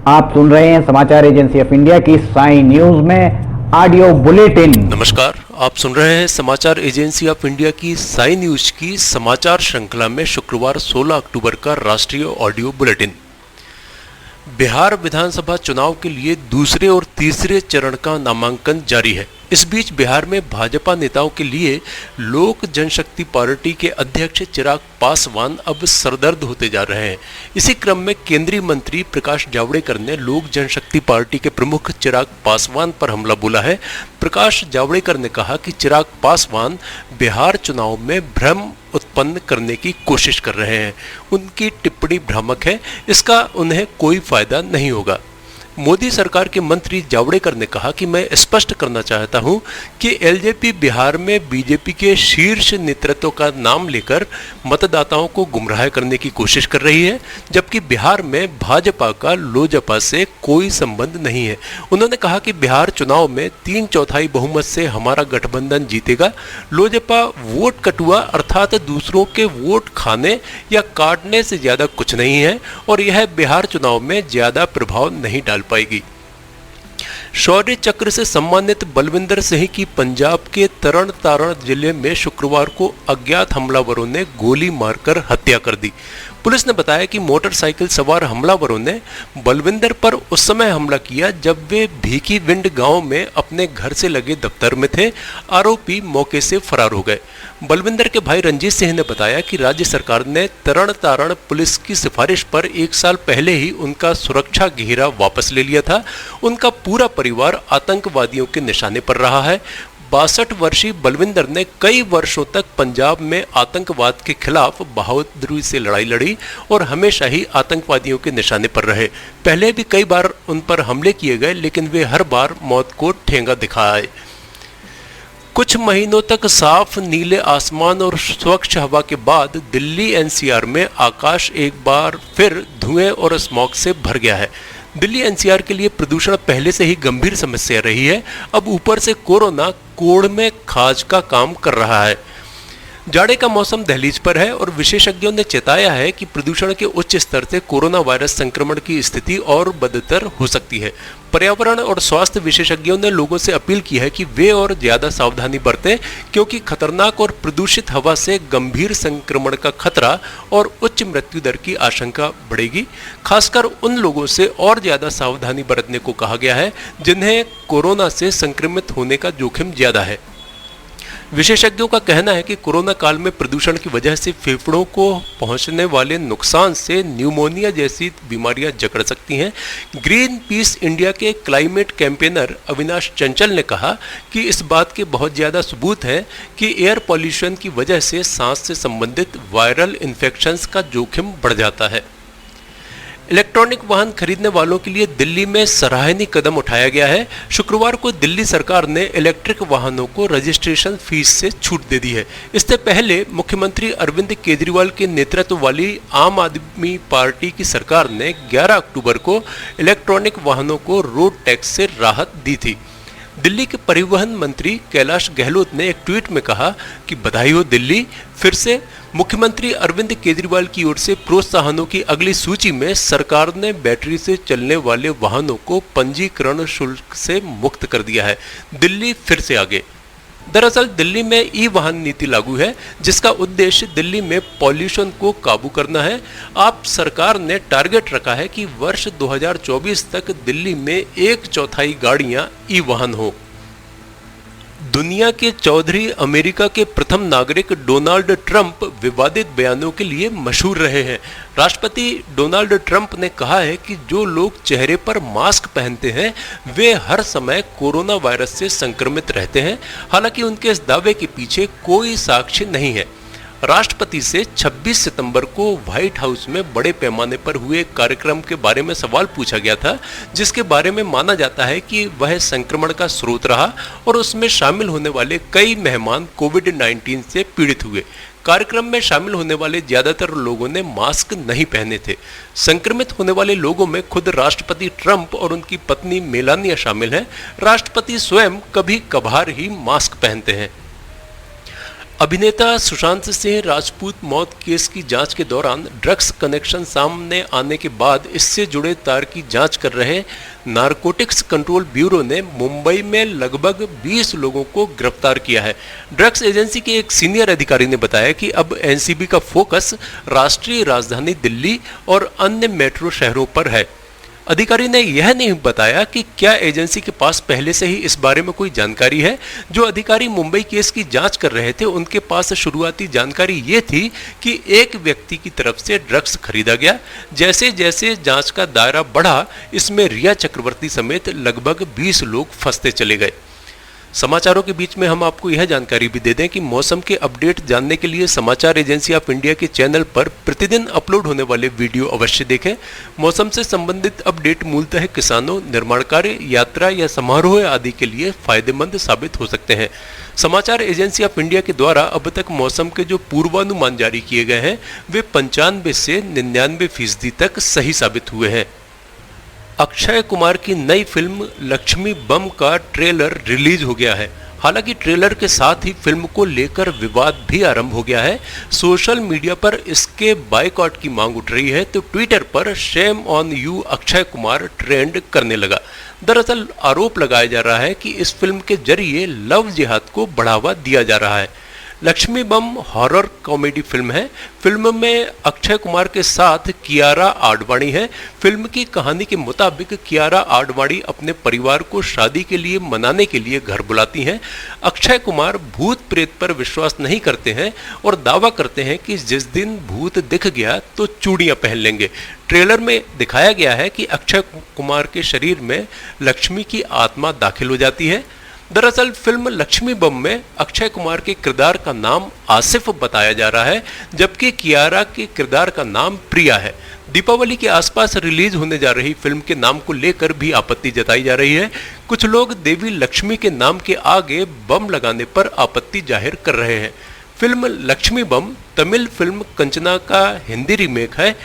आप सुन रहे हैं समाचार एजेंसी ऑफ इंडिया की साई न्यूज में ऑडियो बुलेटिन। नमस्कार, आप सुन रहे हैं समाचार एजेंसी ऑफ इंडिया की साई न्यूज की समाचार श्रृंखला में शुक्रवार 16 अक्टूबर का राष्ट्रीय ऑडियो बुलेटिन। बिहार विधानसभा चुनाव के लिए दूसरे और तीसरे चरण का नामांकन जारी है। इस बीच बिहार में भाजपा नेताओं के लिए लोक जनशक्ति पार्टी के अध्यक्ष चिराग पासवान अब सरदर्द होते जा रहे हैं। इसी क्रम में केंद्रीय मंत्री प्रकाश जावड़ेकर ने लोक जनशक्ति पार्टी के प्रमुख चिराग पासवान पर हमला बोला है। प्रकाश जावड़ेकर ने कहा कि चिराग पासवान बिहार चुनाव में भ्रम उत्पन्न करने की कोशिश कर रहे हैं। उनकी टिप्पणी भ्रामक है, इसका उन्हें कोई फायदा नहीं होगा। मोदी सरकार के मंत्री जावड़ेकर ने कहा कि मैं स्पष्ट करना चाहता हूं कि एलजेपी बिहार में बीजेपी के शीर्ष नेतृत्व का नाम लेकर मतदाताओं को गुमराह करने की कोशिश कर रही है, जबकि बिहार में भाजपा का लोजपा से कोई संबंध नहीं है। उन्होंने कहा कि बिहार चुनाव में 3/4 बहुमत से हमारा गठबंधन जीतेगा। लोजपा वोट कटुआ अर्थात दूसरों के वोट खाने या काटने से ज्यादा कुछ नहीं है और यह बिहार चुनाव में ज्यादा प्रभाव नहीं डाल पाएगी। शौर्य चक्र से सम्मानित बलविंदर सिंह की पंजाब के तरन तारण जिले में शुक्रवार को अज्ञात हमलावरों ने गोली मारकर हत्या कर दी। पुलिस ने बताया कि मोटरसाइकिल सवार हमलावरों ने बलविंदर पर उस समय हमला किया जब वे भीखी विंड गांव में अपने घर से लगे दफ्तर में थे। आरोपी मौके से फरार हो गए। बलविंदर के भाई रंजीत सिंह ने बताया कि राज्य सरकार ने तरन तारण पुलिस की सिफारिश पर 1 साल पहले ही उनका सुरक्षा घेरा वापस ले लिया था। उनका पूरा परिवार आतंकवादियों के निशाने पर रहा है। 62 वर्षीय बलविंदर ने कई वर्षों तक पंजाब में आतंकवाद के खिलाफ बहादुरी से लड़ाई लड़ी और हमेशा ही आतंकवादियों के निशाने पर रहे। पहले भी कई बार उन पर हमले किए गए, लेकिन वे हर बार मौत को ठेंगा दिखाए। कुछ महीनों तक साफ नीले आसमान और स्वच्छ हवा के बाद दिल्ली एनसीआर में आकाश एक बार फिर धुएं और स्मॉग से भर गया है। दिल्ली एनसीआर के लिए प्रदूषण पहले से ही गंभीर समस्या रही है। अब ऊपर से कोरोना कोड़ में खाज का काम कर रहा है। जाड़े का मौसम दहलीज पर है और विशेषज्ञों ने चेताया है कि प्रदूषण के उच्च स्तर से कोरोना वायरस संक्रमण की स्थिति और बदतर हो सकती है। पर्यावरण और स्वास्थ्य विशेषज्ञों ने लोगों से अपील की है कि वे और ज्यादा सावधानी बरतें, क्योंकि खतरनाक और प्रदूषित हवा से गंभीर संक्रमण का खतरा और उच्च मृत्यु दर की आशंका बढ़ेगी। खासकर उन लोगों से और ज्यादा सावधानी बरतने को कहा गया है जिन्हें कोरोना से संक्रमित होने का जोखिम ज्यादा है। विशेषज्ञों का कहना है कि कोरोना काल में प्रदूषण की वजह से फेफड़ों को पहुंचने वाले नुकसान से न्यूमोनिया जैसी बीमारियां जकड़ सकती हैं। ग्रीन पीस इंडिया के क्लाइमेट कैंपेनर अविनाश चंचल ने कहा कि इस बात के बहुत ज़्यादा सबूत हैं कि एयर पॉल्यूशन की वजह से सांस से संबंधित वायरल इन्फेक्शंस का जोखिम बढ़ जाता है। इलेक्ट्रॉनिक वाहन खरीदने वालों के लिए दिल्ली में सराहनीय कदम उठाया गया है। शुक्रवार को दिल्ली सरकार ने इलेक्ट्रिक वाहनों को रजिस्ट्रेशन फीस से छूट दे दी है। इससे पहले मुख्यमंत्री अरविंद केजरीवाल के नेतृत्व वाली आम आदमी पार्टी की सरकार ने 11 अक्टूबर को इलेक्ट्रॉनिक वाहनों को रोड टैक्स से राहत दी थी। दिल्ली के परिवहन मंत्री कैलाश गहलोत ने एक ट्वीट में कहा कि बधाई हो दिल्ली, फिर से मुख्यमंत्री अरविंद केजरीवाल की ओर से प्रोत्साहनों की अगली सूची में सरकार ने बैटरी से चलने वाले वाहनों को पंजीकरण शुल्क से मुक्त कर दिया है। दिल्ली फिर से आगे। दरअसल दिल्ली में ई वाहन नीति लागू है, जिसका उद्देश्य दिल्ली में पॉल्यूशन को काबू करना है। आप सरकार ने टारगेट रखा है कि वर्ष 2024 तक दिल्ली में 1/4 गाड़ियां ई वाहन हो। दुनिया के चौधरी अमेरिका के प्रथम नागरिक डोनाल्ड ट्रंप विवादित बयानों के लिए मशहूर रहे हैं। राष्ट्रपति डोनाल्ड ट्रंप ने कहा है कि जो लोग चेहरे पर मास्क पहनते हैं वे हर समय कोरोना वायरस से संक्रमित रहते हैं। हालांकि उनके इस दावे के पीछे कोई साक्ष्य नहीं है। राष्ट्रपति से 26 सितंबर को व्हाइट हाउस में बड़े पैमाने पर हुए कार्यक्रम के बारे में सवाल पूछा गया था, जिसके बारे में माना जाता है कि वह संक्रमण का स्रोत रहा और उसमें शामिल होने वाले कई मेहमान कोविड-19 से पीड़ित हुए। कार्यक्रम में शामिल होने वाले ज्यादातर लोगों ने मास्क नहीं पहने थे। संक्रमित होने वाले लोगों में खुद राष्ट्रपति ट्रंप और उनकी पत्नी मेलानिया शामिल हैं। राष्ट्रपति स्वयं कभी कभार ही मास्क पहनते हैं। अभिनेता सुशांत सिंह राजपूत मौत केस की जांच के दौरान ड्रग्स कनेक्शन सामने आने के बाद इससे जुड़े तार की जांच कर रहे नारकोटिक्स कंट्रोल ब्यूरो ने मुंबई में लगभग 20 लोगों को गिरफ्तार किया है। ड्रग्स एजेंसी के एक सीनियर अधिकारी ने बताया कि अब एनसीबी का फोकस राष्ट्रीय राजधानी दिल्ली और अन्य मेट्रो शहरों पर है। अधिकारी ने यह नहीं बताया कि क्या एजेंसी के पास पहले से ही इस बारे में कोई जानकारी है। जो अधिकारी मुंबई केस की जांच कर रहे थे उनके पास शुरुआती जानकारी ये थी कि एक व्यक्ति की तरफ से ड्रग्स खरीदा गया। जैसे जैसे जांच का दायरा बढ़ा, इसमें रिया चक्रवर्ती समेत लगभग 20 लोग फंसते चले गए। समाचारों के बीच में हम आपको यह जानकारी भी दे दें कि मौसम के अपडेट जानने के लिए समाचार एजेंसी ऑफ इंडिया के चैनल पर प्रतिदिन अपलोड होने वाले वीडियो अवश्य देखें। मौसम से संबंधित अपडेट मूलतः किसानों, निर्माण कार्य, यात्रा या समारोह आदि के लिए फायदेमंद साबित हो सकते हैं। समाचार एजेंसी ऑफ इंडिया के द्वारा अब तक मौसम के जो पूर्वानुमान जारी किए गए हैं वे 95 से 99% तक सही साबित हुए हैं। अक्षय कुमार की नई फिल्म लक्ष्मी बम का ट्रेलर रिलीज हो गया है। हालांकि ट्रेलर के साथ ही फिल्म को लेकर विवाद भी आरंभ हो गया है। सोशल मीडिया पर इसके बायकॉट की मांग उठ रही है तो ट्विटर पर shame on you Akshay Kumar trend करने लगा। दरअसल आरोप लगाया जा रहा है कि इस फिल्म के जरिए लव जिहाद को बढ़ावा दिया जा रहा है। लक्ष्मी बम हॉरर कॉमेडी फिल्म है। फिल्म में अक्षय कुमार के साथ कियारा आडवाणी है। फिल्म की कहानी के मुताबिक कियारा आडवाणी अपने परिवार को शादी के लिए मनाने के लिए घर बुलाती हैं। अक्षय कुमार भूत प्रेत पर विश्वास नहीं करते हैं और दावा करते हैं कि जिस दिन भूत दिख गया तो चूड़ियां पहन लेंगे। ट्रेलर में दिखाया गया है कि अक्षय कुमार के शरीर में लक्ष्मी की आत्मा दाखिल हो जाती है। दरअसल फिल्म लक्ष्मी बम में अक्षय कुमार के किरदार का नाम आसिफ बताया जा रहा है, जबकि कियारा के किरदार का नाम प्रिया है। दीपावली के आसपास रिलीज होने जा रही फिल्म के नाम को लेकर भी आपत्ति जताई जा रही है। कुछ लोग देवी लक्ष्मी के नाम के आगे बम लगाने पर आपत्ति जाहिर कर रहे हैं। फिल्म लक्ष्मी बम तमिल फिल्म कंचना का हिंदी रीमेक है।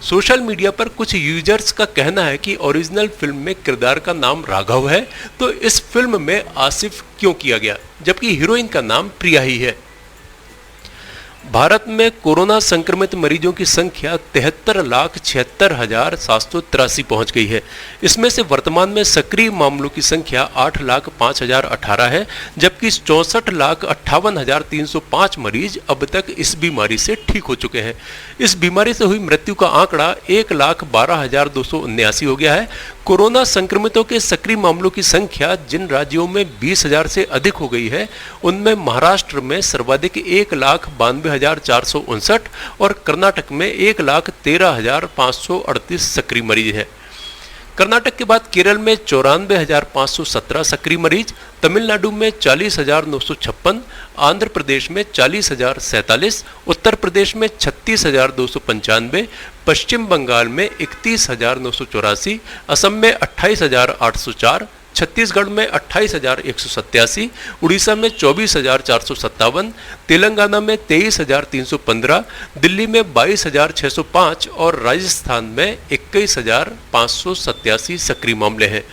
सोशल मीडिया पर कुछ यूजर्स का कहना है कि ओरिजिनल फिल्म में किरदार का नाम राघव है तो इस फिल्म में आसिफ क्यों किया गया, जबकि हीरोइन का नाम प्रिया ही है। भारत में कोरोना संक्रमित मरीजों की संख्या 73,76,783 पहुंच गई है। इसमें से वर्तमान में सक्रिय मामलों की संख्या 8,05,018 है, जबकि 64,58,305 मरीज अब तक इस बीमारी से ठीक हो चुके हैं। इस बीमारी से हुई मृत्यु का आंकड़ा 1,12,279 हो गया है। कोरोना संक्रमितों के सक्रिय मामलों की संख्या जिन राज्यों में 20,000 से अधिक हो गई है उनमें महाराष्ट्र में सर्वाधिक 1,92,459 और कर्नाटक में 1,13,538 सक्रिय मरीज हैं। कर्नाटक के बाद केरल में 94,517 सक्रिय मरीज, तमिलनाडु में 40,956, आंध्र प्रदेश में 40,047, उत्तर प्रदेश में 36,295, पश्चिम बंगाल में 31,984, असम में 28,804, छत्तीसगढ़ में 28,187, उड़ीसा में 24,457, तेलंगाना में 23,315, दिल्ली में 22,605 और राजस्थान में 21,587 सक्रिय मामले हैं।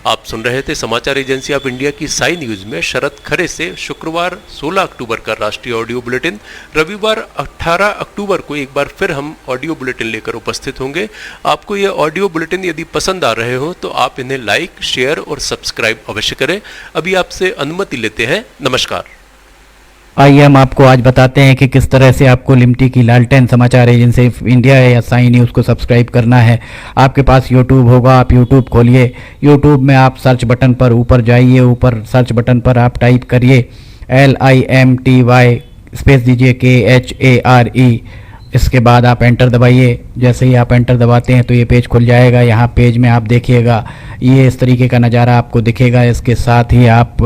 आप सुन रहे थे समाचार एजेंसी ऑफ इंडिया की साई न्यूज में शरद खरे से शुक्रवार 16 अक्टूबर का राष्ट्रीय ऑडियो बुलेटिन। रविवार 18 अक्टूबर को एक बार फिर हम ऑडियो बुलेटिन लेकर उपस्थित होंगे। आपको ये ऑडियो बुलेटिन यदि पसंद आ रहे हो तो आप इन्हें लाइक, शेयर और सब्सक्राइब अवश्य करें। अभी आपसे अनुमति लेते हैं। नमस्कार। आइए हम आपको आज बताते हैं कि किस तरह से आपको लिमटी की लालटेन समाचार एजेंसी इंडिया या साई न्यूज़ को सब्सक्राइब करना है। आपके पास यूट्यूब होगा, आप यूट्यूब खोलिए। यूट्यूब में आप सर्च बटन पर ऊपर जाइए, ऊपर सर्च बटन पर आप टाइप करिए LIMTY स्पेस दीजिए KHARE। इसके बाद आप एंटर दबाइए। जैसे ही आप एंटर दबाते हैं तो ये पेज खुल जाएगा। यहाँ पेज में आप देखिएगा ये इस तरीके का नज़ारा आपको दिखेगा। इसके साथ ही आप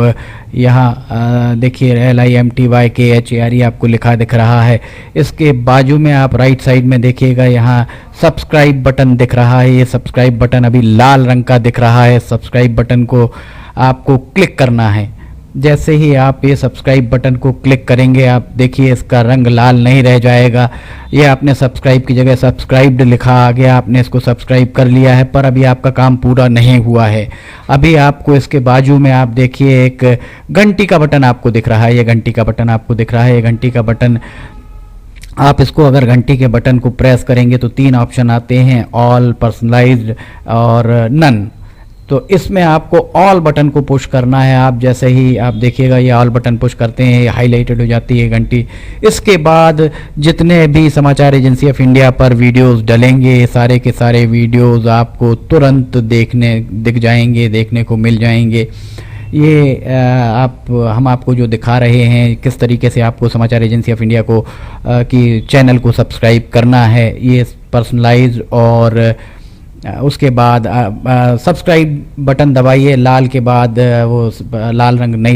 यहाँ देखिए LIMTY KHARE आपको लिखा दिख रहा है। इसके बाजू में आप राइट साइड में देखिएगा यहाँ सब्सक्राइब बटन दिख रहा है। ये सब्सक्राइब बटन अभी लाल रंग का दिख रहा है। सब्सक्राइब बटन को आपको क्लिक करना है। जैसे ही आप ये सब्सक्राइब बटन को क्लिक करेंगे आप देखिए इसका रंग लाल नहीं रह जाएगा। ये आपने सब्सक्राइब की जगह सब्सक्राइब्ड लिखा आ गया, आपने इसको सब्सक्राइब कर लिया है, पर अभी आपका काम पूरा नहीं हुआ है। अभी आपको इसके बाजू में आप देखिए एक घंटी का बटन आपको दिख रहा है, ये घंटी का बटन आपको दिख रहा है। ये घंटी का बटन आप इसको अगर घंटी के बटन को प्रेस करेंगे तो 3 ऑप्शन आते हैं, ऑल, पर्सनलाइज्ड और नन। तो इसमें आपको ऑल बटन को पुश करना है। आप जैसे ही आप देखिएगा ये ऑल बटन पुश करते हैं, हाईलाइटेड हो जाती है घंटी। इसके बाद जितने भी समाचार एजेंसी ऑफ इंडिया पर वीडियोस डलेंगे, सारे के सारे वीडियोस आपको तुरंत दिख जाएंगे, देखने को मिल जाएंगे। ये हम आपको जो दिखा रहे हैं किस तरीके से आपको समाचार एजेंसी ऑफ इंडिया को की चैनल को सब्सक्राइब करना है, ये पर्सनलाइज और उसके बाद सब्सक्राइब बटन दबाइए, लाल के बाद वो लाल रंग नहीं